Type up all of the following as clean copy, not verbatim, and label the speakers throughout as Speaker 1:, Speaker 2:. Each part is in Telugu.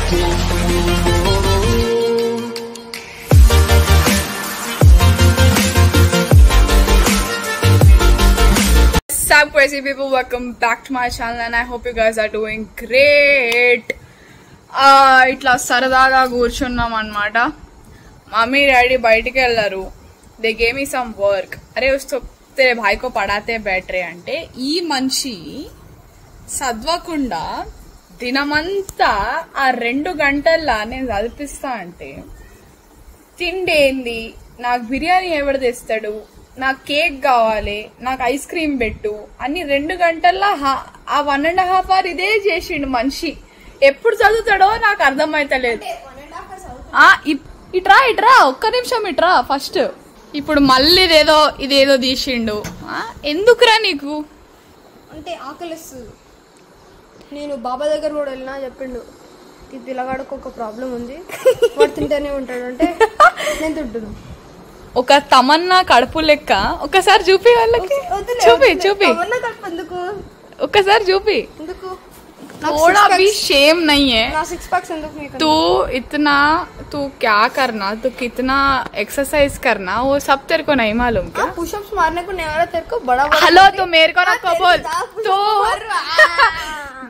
Speaker 1: What's up crazy people, welcome back to my channel and I hope you guys are doing great. ఇట్లా సరదాగా కూర్చున్నాం అన్నమాట. మమ్మీ డాడీ బయటికి వెళ్ళారు. They gave me some work. అరే ఉస్తో तेरे भाई को पढ़ाते बैठ रहे అంటే ఈ మనిషి చదవకుండా దినమంతా ఆ 2 గంటల్లో నేను చదివిస్తా అంటే తిండేంది, నాకు బిర్యానీ ఎవడు తెస్తాడు, నాకు కేక్ కావాలి, నాకు ఐస్ క్రీమ్ పెట్టు అని 2 గంటల్లో ఆ 1.5 hours ఇదే చేసిండు మనిషి. ఎప్పుడు చదువుతాడో నాకు అర్థమైతలేదు. ఇట్రా ఇట్రా ఒక్క నిమిషం ఇట్రా ఫస్ట్. ఇప్పుడు మళ్ళీ ఇదేదో తీసిండు. ఎందుకురా నీకు?
Speaker 2: అంటే ఆకలిస్తుంది. నేను బాబా దగ్గర కూడా వెళ్ళినా చెప్పిండు ఈ పిల్లగాడికి ఒక ప్రాబ్లం ఉంది, వాడు తింటూనే ఉంటాడు అంటే నేను తింటున్నా.
Speaker 1: ఒక తమన్నా కడుపు లెక్క ఒకసారి చూపి వాళ్ళకి. చూపి
Speaker 2: ఎందుకు
Speaker 1: ఒక్కసారి చూపి.
Speaker 2: ఎందుకు
Speaker 1: थोड़ा भी शेम नहीं है.
Speaker 2: ना 6 packs ఎందుకు?
Speaker 1: तू क्या करना, तू कितना एक्सरसाइज करना वो सब तेरे को नहीं मालूम क्या?
Speaker 2: पुशअप्स मारने को नहीं आ रहा तेरे को? बड़ा
Speaker 1: हेलो तो मेरे को ना बोल. तो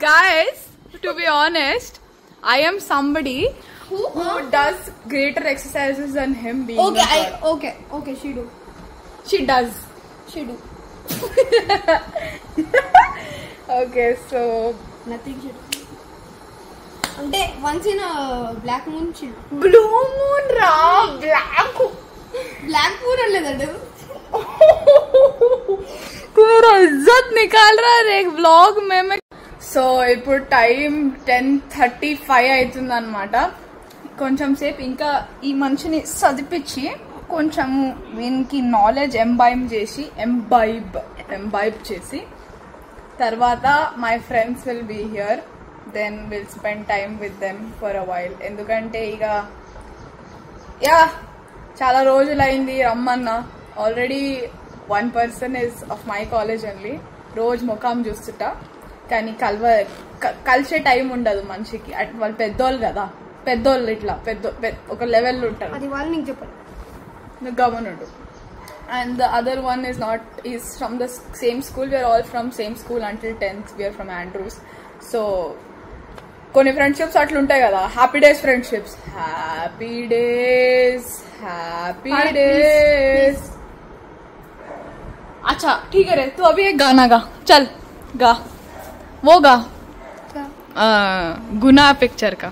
Speaker 1: guys, to be honest, I am somebody who does greater exercises than him being.
Speaker 2: Okay, she
Speaker 1: does. Okay, so
Speaker 2: nothing she do. అంటే once in a black moon she do.
Speaker 1: blue moon రా,
Speaker 2: black moon అనలేదండి.
Speaker 1: तू मेरा इज्जत निकाल रहा है एक व्लॉग में. సో ఇప్పుడు టైం 10:35 అవుతుంది అనమాట. కొంచెం సేపు ఇంకా ఈ మనిషిని చదివించి కొంచెము వీనికి నాలెడ్జ్ ఎంబైబ్ చేసి తర్వాత my friends will be here, then will spend time with them for a while. ఎందుకంటే ఇక చాలా రోజులైంది రమ్మన్నా. Already 1 person is of my college only. రోజు ముఖం చూస్తుంటా కానీ కలిసే టైం ఉండదు మనిషికి. వాళ్ళు పెద్దోళ్ళు కదా, పెద్దోళ్ళు ఇట్లా ఒక లెవెల్లో ఉంటారు.
Speaker 2: అది వాళ్ళు నీకు చెప్పాలి,
Speaker 1: నువ్వు గమనుడు. And the other one is from the same school. We are all from same school until 10th. We are from Andrews. So కొన్ని ఫ్రెండ్షిప్స్ అట్లా ఉంటాయి కదా, happy days friendships. Happy days अच्छा ठीक है रे, तू अभी एक गाना गा. चल गा, वो गा. गुना पिक्चर का.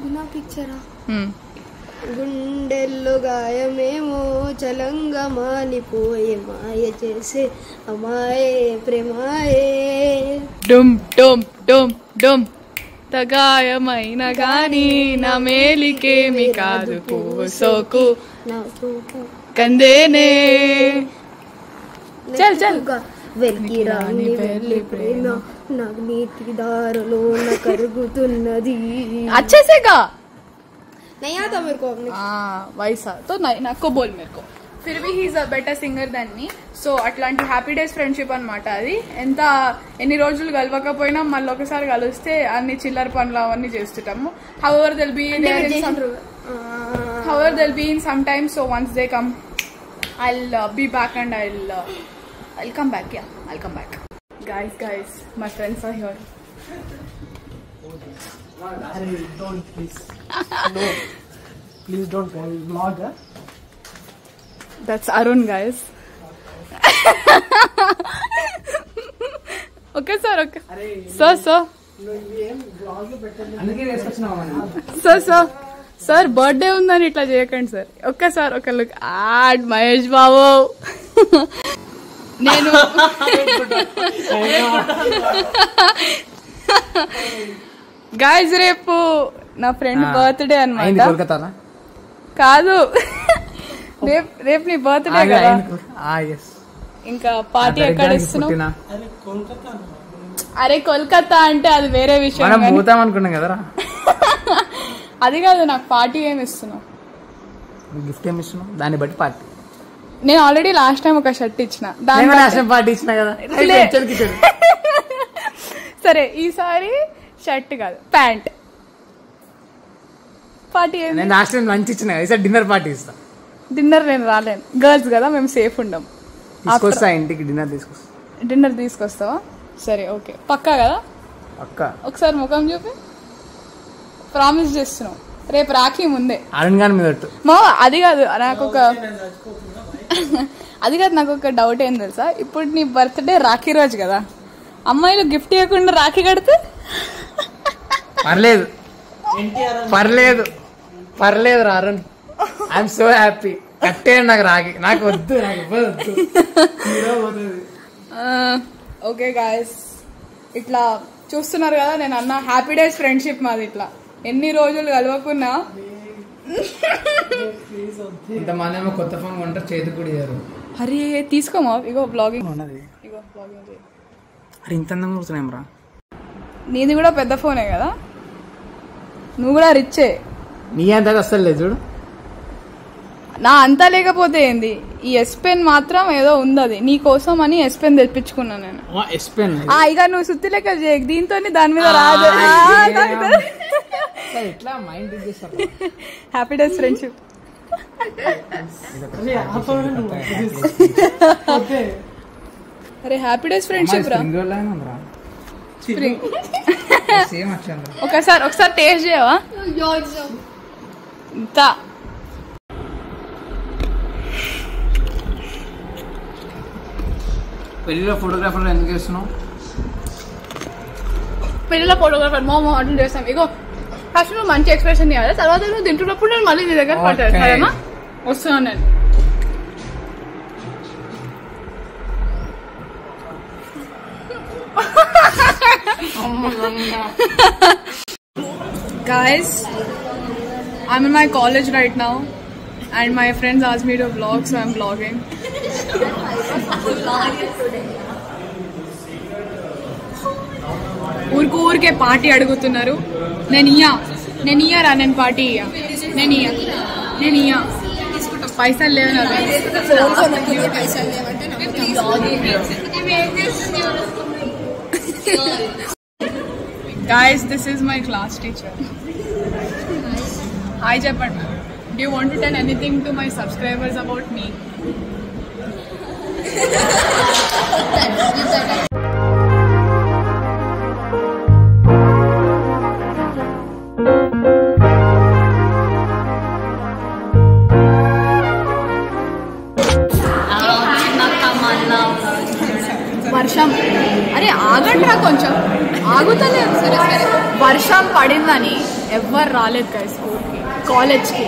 Speaker 2: గునా పిక్చరా? గుండెల్లో గాయమేమో చలంగా మానిపోయే మాయ చేసే అమాయే ప్రేమాయే.
Speaker 1: డుమ్ డుమ్ డుమ్ డుమ్ తగాయమైన గాని నా మేలికేమి కాదు సోకు కందేనే. చల్ చల్.
Speaker 2: వెలికి రాని వెళ్ళి ప్రేమ నాకు నీటి దారులో కరుగుతున్నది.
Speaker 1: అచ్చేసేగా
Speaker 2: नहीं आता मेरे को अपने.
Speaker 1: वैसा तो నాకు बोल मेरे को. फिर भी he is a better singer than me. So అట్లాంటి హ్యాపీ డేస్ ఫ్రెండ్షిప్ అనమాట అది. ఎన్ని రోజులు కలవకపోయినా మళ్ళీ ఒకసారి కలిస్తే అన్ని చిల్లర పనులు అవన్నీ చేస్తుంటాము. however they'll be in some time, so once they come I'll be back and I'll come back. I'll come back. Guys, my friends are here.
Speaker 3: Don't please. No, please don't vlog.
Speaker 1: That's Arun, guys. Okay, sir. Okay. So. Sir birthday ఉందని ఇట్లా చేయకండి సార్. ఒక్కసారి ఒక లుక్ యాడ్ మహేష్ బాబు. నేను గాయ్స్ రేపు నా ఫ్రెండ్ బర్త్డే అన్నమాట. కాదు, రేపు నీ బర్త్డే కదా. ఇంకా పార్టీ ఎక్కడ ఇస్తున్నావు? అరే కోల్కతా అంటే అది వేరే విషయం.
Speaker 3: అనుకున్నాం కదరా.
Speaker 1: అది కాదు, నాకు పార్టీ ఏమి ఇస్తున్నావు?
Speaker 3: గిఫ్ట్ ఏమి ఇస్తున్నావు? దాన్ని బట్టి పార్టీ.
Speaker 1: నేను ఆల్రెడీ లాస్ట్ టైం ఒక షర్ట్ ఇచ్చిన,
Speaker 3: పార్టీ ఇచ్చిన కదా.
Speaker 1: సరే ఈసారి షర్ట్ కాదు ప్యాంట్. పార్టీ ఏంది?
Speaker 3: నేను లాస్ట్ టైం లంచ్ ఇచ్చిన ఈసారి డిన్నర్ పార్టీ ఇస్తా.
Speaker 1: డిన్నర్ నేను రాలేను, గర్ల్స్ కదా మేము సేఫ్ ఉండం.
Speaker 3: తీసుకొస్తా ఇంటికి డిన్నర్ తీసుకొస్తా.
Speaker 1: డిన్నర్ తీసుకొస్తావా? సరే ఓకే, పక్కా కదా?
Speaker 3: అక్క
Speaker 1: ఒకసారి ముఖం చూపి ప్రామిస్ చేస్తున్నావు. రేపు రాఖీ ముందే
Speaker 3: అరుణ్ గారి మీద
Speaker 1: మా. అది కాదు నాకు ఒక నాకు ఒక డౌట్ ఏం తెలుసా, ఇప్పుడు నీ బర్త్డే రాఖీ రోజు కదా, అమ్మాయిలు గిఫ్ట్ ఇవ్వకుండా రాఖీ కడితే
Speaker 3: పర్లేదు పర్లేదు పర్లేదు రా అరుణ్, ఐఎమ్ సో హ్యాపీ. కట్టే నాకు రాఖీ, నాకు వద్దు, నాకు ఇవ్వద్దు.
Speaker 1: ఓకే గాయస్, ఇట్లా చూస్తున్నారు కదా, నేను అన్న హ్యాపీ డేస్ ఫ్రెండ్షిప్ మాది. ఇట్లా ఎన్ని రోజులు కలవకున్నా
Speaker 3: ఇంతమంది ఏమో కొత్త ఫోన్ కొంటారు, చేతికి కూడా ఇయ్యారు.
Speaker 1: అరే తీసుకోమా, ఇగో బ్లాగింగ్
Speaker 3: ఉన్నది.
Speaker 1: ఇగో బ్లాగింగ్.
Speaker 3: అరే ఇంత అందంగా కూర్చున్నాం రా.
Speaker 1: నీది కూడా పెద్ద ఫోనే కదా, నువ్వు కూడా రిచ్చే.
Speaker 3: నీ అంత అస్సలు లేదు చూడు.
Speaker 1: నా అంతా లేకపోతే ఏంది, ఈ ఎస్ పెన్ మాత్రం ఏదో ఉంది, అది నీ కోసం అని ఎస్ పెన్ తెప్పించుకున్నా నేను.
Speaker 3: ఎస్ పెన్
Speaker 1: ఇక నువ్వు సుత్తి లెక్క చేయ, దీంతో దాని మీద రాదు. Happy days friendship. అరే హ్యాపీ డేస్ ఫ్రెండ్షిప్ రా. స్ప్రింగ్ ఒకసారి టేస్ట్ చేయవా? ఇంత
Speaker 3: పెళ్లిలో ఫోటోగ్రాఫర్ ఎందుకు చేస్తున్నావు?
Speaker 1: పెళ్ళిలో ఫోటోగ్రాఫర్ మోమో అటెండ్ చేస్తాం. ఇగో ఫస్ట్ నువ్వు మంచి ఎక్స్ప్రెషన్ ఇవ్వాలి, తర్వాత నువ్వు తింటున్నప్పుడు నేను మళ్ళీ నీ దగ్గర పట్టాను. సరేనా? వస్తున్నాను నేను. Guys, I'm in my college right now and my friends asked me to vlog, so I'm vlogging. ఊరికే పార్టీ అడుగుతున్నారు. నేను ఇయ్యరా, నేను పార్టీ నేను పైసలు లేవు నా Guys, this is my class teacher. Hi Japan. Do you want to tell anything to my subscribers about me? వర్షం, అరే ఆగండి రా కొంచెం, ఆగుతలేదు. సరే సరే, వర్షం పడిందని ఎవ్వరు రాలేదు కదా స్కూల్కి, కాలేజ్కి.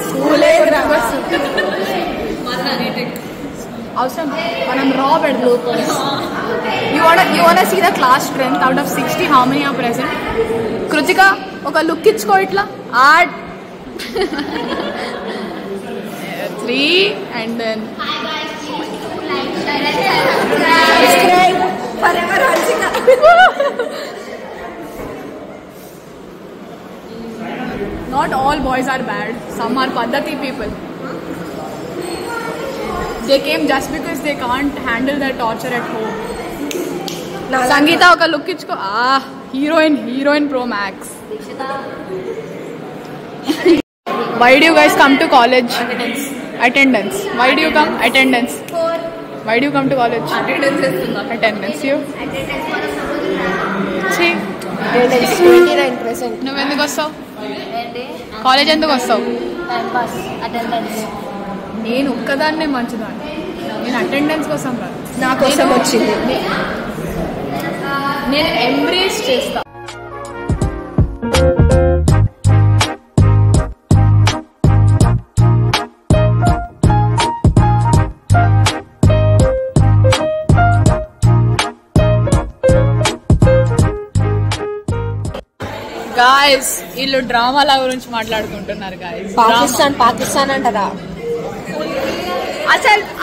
Speaker 1: స్కూలే అవసరం, మనం రా పెడతాం. You wanna see the class strength out of 60? How many are present? Krittika ఒక లుక్ ఇచ్చుకో ఇట్లా. 3 and then not all boys are bad, some are Paddhati people. They came just because they can't handle their torture at home. Sangeeta oka look ichko, heroine pro max. Why do you guys come to college? Attendance. Why do you come? Attendance. Why do you come to college? Attendance. You? See?
Speaker 2: 29%.
Speaker 1: నువ్వు ఎందుకు వస్తావు కాలేజ్? ఎందుకు వస్తావు? నేను ఒక్కదాన్నే మంచిదాన్ని, నేను అటెండెన్స్ కోసం రాను,
Speaker 2: నా కోసం వచ్చింది.
Speaker 1: నేను ఎంబ్రేస్ చేస్తా. గాయస్ వీళ్ళు డ్రామాల గురించి మాట్లాడుకుంటున్నారు. గాయస్
Speaker 2: పాకిస్తాన్ అంటారా?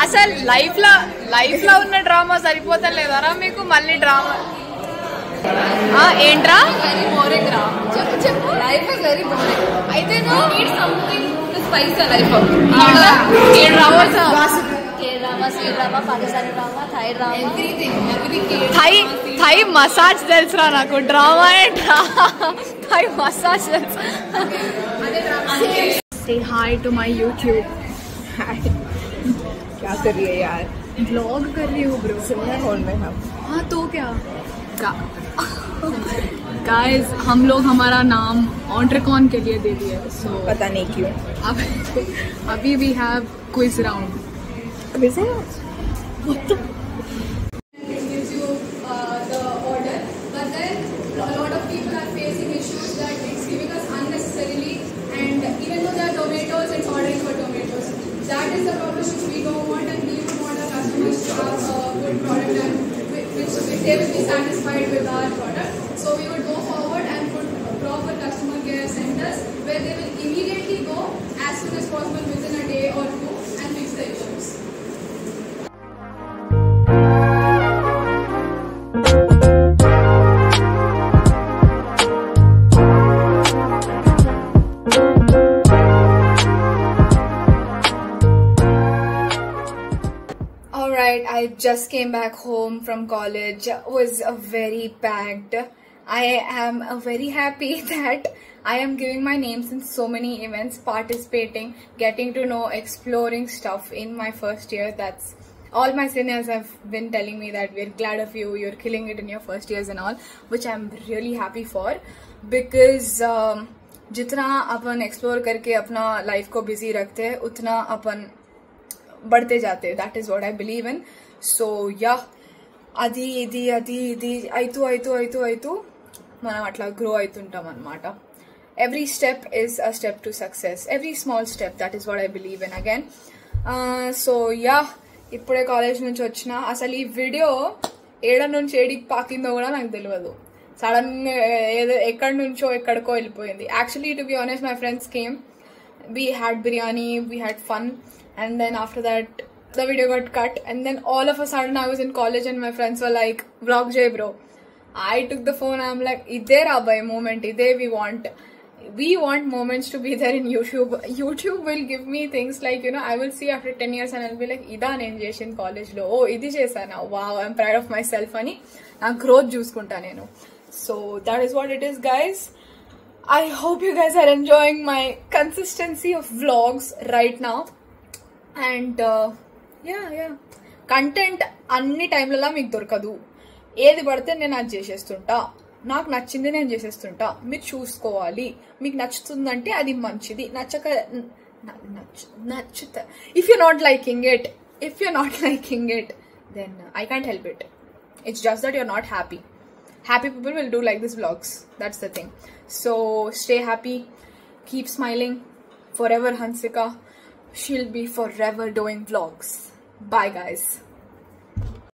Speaker 1: అసలు లైఫ్ లో ఉన్న డ్రామా సరిపోతలేదరా మీకు? మళ్ళీ డ్రామా ఏంట్రా?
Speaker 2: వెరీ బోరింగ్ రా. చెప్పు లైఫ్ ఇస్ వెరీ బోరింగ్. అయితే no need something to spice the life up.
Speaker 1: Thai massage తెలుసురా నాకు. Drama Thai massages. Say hi to my YouTube.
Speaker 4: Hi. क्या कर रही है यार?
Speaker 1: Vlog कर रही हूँ bro.
Speaker 4: सिमिलर हॉल में हम.
Speaker 1: हाँ तो क्या? Guys, हम लोग हमारा नाम ऑन्ट्रेकॉन के लिए दे दिए. So
Speaker 4: पता नहीं क्यों.
Speaker 1: अभी we have quiz round.
Speaker 4: Quiz है?
Speaker 1: Gives you the order, but then a lot of people are facing issues that it's giving us unnecessarily, and even though there are tomatoes, it's ordering for tomatoes. That is the problem which we don't want, and we would want our customers to have a good product and which they will be satisfied with our product. So we would go forward and put proper customer care centers where they will immediately go as soon as possible within a day or two and fix the issues. Alright, I just came back home from college. It was very packed. I am very happy that I am giving my names in so many events, participating, getting to know, exploring stuff in my first year. That's all my seniors have been telling me that we're glad of you, you're killing it in your first years and all, which I'm really happy for, because जितना अपन एक्सप्लोर करके अपना लाइफ को बिजी रखते हैं उतना अपन बढ़ते जाते हैं. That is what I believe in. So yeah, అది ఇది అది ఇది అయితూ అయితూ అయితూ అయితూ మనం అట్లా గ్రో అవుతుంటాం అన్నమాట. Every step is a step to success. Every small step. That is what I believe in again. So yeah, ఇప్పుడే కాలేజ్ నుంచి వచ్చిన. అసలు ఈ వీడియో ఏడ నుంచి ఏడికి పాకిందో కూడా నాకు తెలియదు. సడన్ ఏదో ఎక్కడి నుంచో ఎక్కడికో వెళ్ళిపోయింది. Actually to be honest my friends came, we had biryani, we had fun, and then after that the video got cut, and then all of a sudden I was in college and my friends were like, vlog jay bro. I took the phone, I'm like, ide ra bhai moment, ide we want moments to be there in YouTube will give me things like, you know, I will see after 10 years and I'll be like, ida nen chesin college lo, oh idi chesana, wow, I'm proud of myself ani na growth chuskunta nenu. So that is what it is, guys. I hope you guys are enjoying my consistency of vlogs right now, and yeah, content అన్ని టైంలలో మీకు దొరకదు. ఏది పడితే నేను అది చేసేస్తుంటా, నాకు నచ్చింది నేను చేసేస్తుంటా. మీరు చూసుకోవాలి, మీకు నచ్చుతుందంటే అది మంచిది, నచ్చక నచ్చుతా. If you're not liking it, then I can't help it. It's just that you're not happy. Happy people will do like this vlogs. That's the thing. So stay happy, keep smiling. Forever Hansika, she'll be forever doing vlogs. Bye guys.